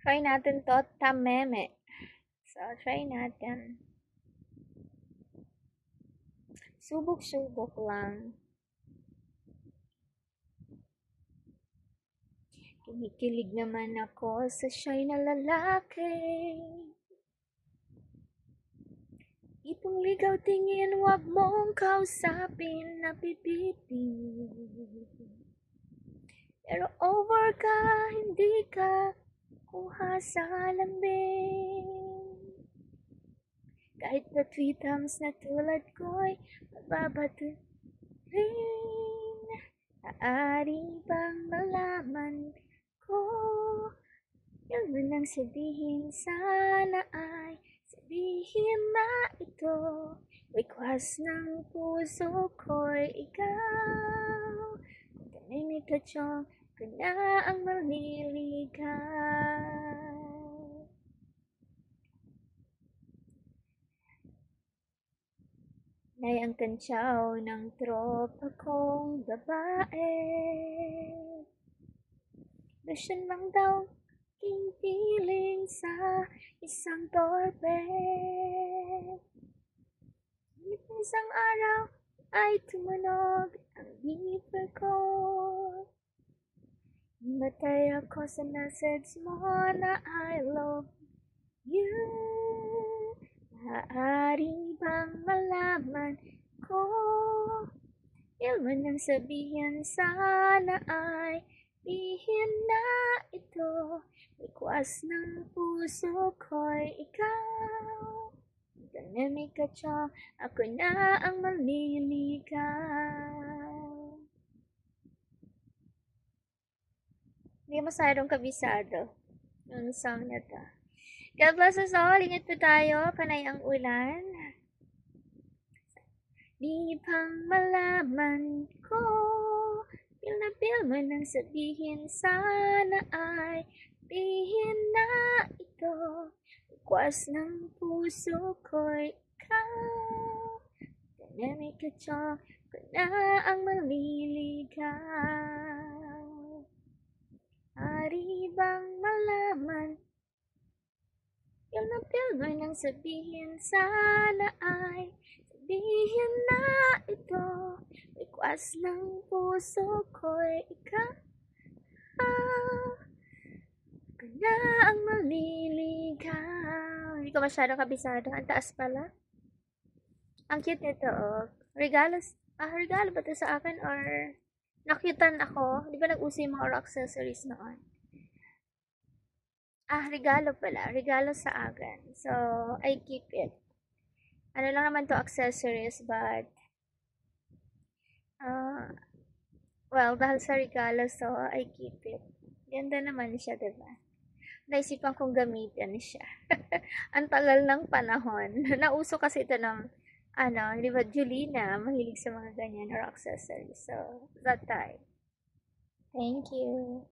Try natin to, tameme. So, try natin. Subok-subok lang. Kinikilig naman ako sa siya'y na lalaki. Itong ligaw tingin, wag mong kausapin na pipipi. Pero over ka, hindi ka kuha sa lambing. Kahit na tweetams na tulad ko'y mababato rin. Naari bang malaman ko? Yun mo nang sabihin, sana ay sabihin na ito. Request ng puso ko'y ikaw. Kung tahimik ka dyan, ka na ang maliligaw. Nay ang kantsaw ng tropa kong babae. Lasyon lang daw king piling sa isang torpe. Isang araw ay tumunog ang beeper ko. Matay ako sa message mo na I love you. Maaari bang malaman ko? Ilman nang sabihin, sana ay bihin na ito. Request ng puso ko'y ikaw. Tahimik ka dyan, ako na ang maliligaw. Hindi masyadong kabisado yung song na to. God bless us all. Ingat po tayo. Panay ang ulan. Di pang malaman ko. Pil na pil mo nang sabihin. Sana ay bihin na ito. Request ng puso ko'y ikaw. Tahimik ka dyan, ko na ang maliligaw. Ari bang malaman? Pil na pil mo nang sabihin, sana ay sabihin na ito. Request ng puso ko'y ikaw. Ka na ang maliligaw. Hindi ko masyadong kabisado. Ang taas pala. Ang cute nito, oh. Regalo ba ito sa akin or nakyutan ako? Di ba nag-uso yung mga accessories noon? Regalo pala. Regalo sa akin. So, I keep it. Ano lang naman to, accessories, but well, dahil sa regalo, so I keep it. Ganda naman siya, diba? Naisipan kong gamitin siya. Ang tagal ng panahon. Nauso kasi ito ng, di ba, Julina, mahilig sa mga ganyan or accessories. So, that time. Thank you.